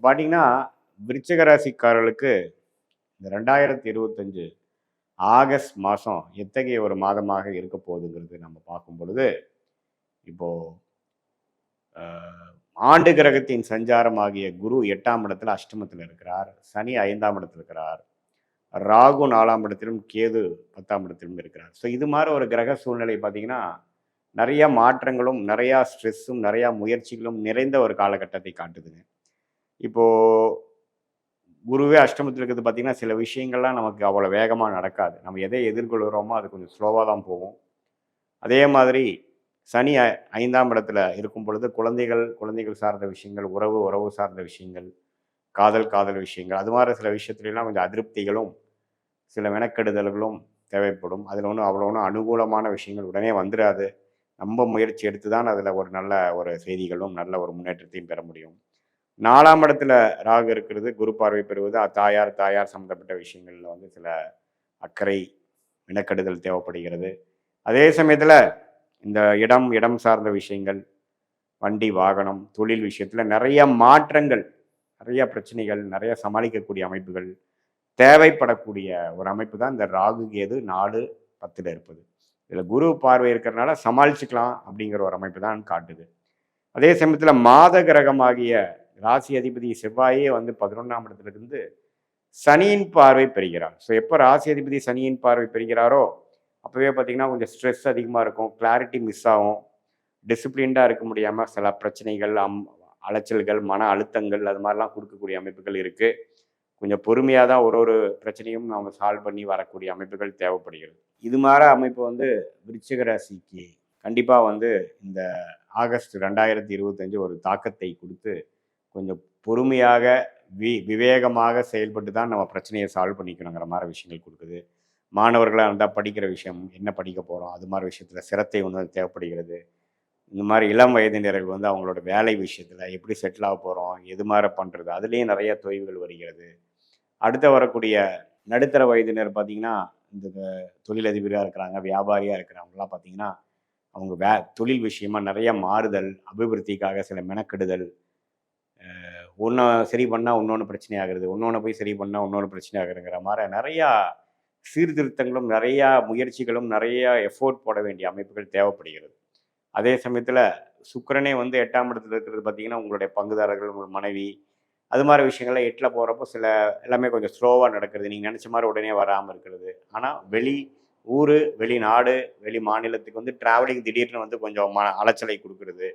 பார்த்தீங்கன்னா, விருச்சிக ராசிக்காரர்களுக்கு இந்த 2025 ஆகஸ்ட் மாதம் எத்தகைய ஒரு மாதமாக இருக்க போகுதுங்கிறது நம்ம பார்க்கும் பொழுது, இப்போ அ ஆண்டு கிரகத்தின் சஞ்சாரமாகிய குரு 8ஆம் இடத்துல அஷ்டமத்துல இருக்கிறார். சனி 5ஆம் இடத்துல இருக்கிறார். ராகு 4ஆம் இடத்திலும், கேது 10ஆம் இடத்திலும் இருக்கிறார். ஸோ இது மாரி ஒரு கிரக சூழ்நிலை பார்த்தீங்கன்னா, நெறைய மாற்றங்களும், நெறையா ஸ்ட்ரெஸ்ஸும், நெறையா முயற்சிகளும் நிறைந்த ஒரு காலகட்டத்தை காட்டுதுங்க. இப்போ குருவே அஷ்டமத்துல இருக்கிறது பார்த்தீங்கன்னா, சில விஷயங்கள்லாம் நமக்கு அவ்வளோ வேகமா நடக்காது. நம்ம எதை எதிர்கொள்கிறோமோ, அது கொஞ்சம் ஸ்லோவா தான் போகும். அதே மாதிரி சனி 5ஆம் இடத்துல இருக்கும் பொழுது, குழந்தைகள், குழந்தைகள் சார்ந்த விஷயங்கள், உறவு, உறவு சார்ந்த விஷயங்கள், காதல், காதல் விஷயங்கள், அது மாரி சில விஷயத்துலலாம் கொஞ்சம் அதிருப்திகளும், சில மெனக்கெடுதல்களும் தேவைப்படும். அதில் ஒண்ணும் அனுகூலமான விஷயங்கள் உடனே வந்துராது. நம்ம முயற்சி எடுத்து தான் அதில் ஒரு நல்ல ஒரு செய்திகளும், நல்ல ஒரு முன்னேற்றத்தையும் பெற முடியும். 4ஆம் இடத்துல ராகு இருக்கிறது, குரு பார்வை பெறுவது, தாயார், தாயார் சம்மந்தப்பட்ட விஷயங்கள்ல வந்து சில அக்கறை, மெனக்கெடுதல் தேவைப்படுகிறது. அதே சமயத்துல இந்த இடம், இடம் சார்ந்த விஷயங்கள், வண்டி, வாகனம், தொழில் விஷயத்துல நெறைய மாற்றங்கள், நெறைய பிரச்சனைகள், நெறைய சமாளிக்கக்கூடிய அமைப்புகள், தேவைப்படக்கூடிய ஒரு அமைப்பு தான் இந்த ராகு, கேது 4, 10ல இருப்பது. இதுல குரு பார்வை இருக்கிறனால சமாளிச்சுக்கலாம் அப்படிங்கிற ஒரு அமைப்பு தான் காட்டுது. அதே சமயத்துல மாத கிரகமாகிய ராசி அதிபதி செவ்வாயே வந்து 11ஆம் இடத்துல இருந்து சனியின் பார்வை பெறுகிறார். ஸோ எப்போ ராசி அதிபதி சனியின் பார்வை பெறுகிறாரோ அப்போவே பார்த்தீங்கன்னா கொஞ்சம் ஸ்ட்ரெஸ் அதிகமாக இருக்கும், கிளாரிட்டி மிஸ் ஆகும், டிசிப்ளின்டாக இருக்க முடியாமல் சில பிரச்சனைகள், அலைச்சல்கள், மன அழுத்தங்கள் அது மாதிரிலாம் கொடுக்கக்கூடிய அமைப்புகள் இருக்குது. கொஞ்சம் பொறுமையாக தான் ஒரு ஒரு பிரச்சனையும் நம்ம சால்வ் பண்ணி வரக்கூடிய அமைப்புகள் தேவைப்படுகிறது. இது மாதிரி அமைப்பு வந்து விருச்சிக ராசிக்கு கண்டிப்பாக வந்து இந்த ஆகஸ்ட் 2025 ஒரு தாக்கத்தை கொடுத்து கொஞ்சம் பொறுமையாக விவேகமாக செயல்பட்டு தான் நம்ம பிரச்சனையை சால்வ் பண்ணிக்கணுங்கிற மாதிரி விஷயங்கள் கொடுக்குது. மாணவர்களாக இருந்தால் படிக்கிற விஷயம், என்ன படிக்க போகிறோம், அது மாதிரி விஷயத்தில் சிரத்தை ஒன்று தேவைப்படுகிறது. இந்த மாதிரி இளம் வயதினர்கள் வந்து அவங்களோட வேலை விஷயத்தில் எப்படி செட்டில் ஆக போகிறோம், எது மாதிரி பண்ணுறது, அதுலேயும் நிறைய தொய்வுகள் வருகிறது. அடுத்து வரக்கூடிய நடுத்தர வயதினர் பார்த்தீங்கன்னா, இந்த தொழிலதிபராக இருக்கிறாங்க, வியாபாரியாக இருக்கிறவங்களாம் பார்த்தீங்கன்னா, அவங்க தொழில் விஷயமா நிறைய மாறுதல், அபிவிருத்திக்காக சில மெனக்கெடுதல், ஒன்று சரி பண்ணால் இன்னொன்று பிரச்சனை ஆகுறது, இன்னொன்று போய் சரி பண்ணால் இன்னொன்று பிரச்சனை ஆகுதுங்கிற மாதிரி நிறையா சீர்திருத்தங்களும், நிறையா முயற்சிகளும், நிறையா எஃபோர்ட் போட வேண்டிய அமைப்புகள் தேவைப்படுகிறது. அதே சமயத்தில் சுக்கிரனே வந்து 8ஆம் இடத்துல இருக்கிறது பார்த்தீங்கன்னா, உங்களுடைய பங்குதாரர்கள், உங்கள் மனைவி, அது மாதிரி விஷயங்கள்லாம் 8ல் போகிறப்போ சில எல்லாமே கொஞ்சம் ஸ்லோவாக நடக்கிறது. நீங்கள் நினச்ச மாதிரி உடனே வராமல் இருக்கிறது. ஆனால் ஊர், வெளிநாடு, வெளி மாநிலத்துக்கு வந்து ட்ராவலிங் திடீர்னு வந்து கொஞ்சம் அலைச்சலை கொடுக்குறது.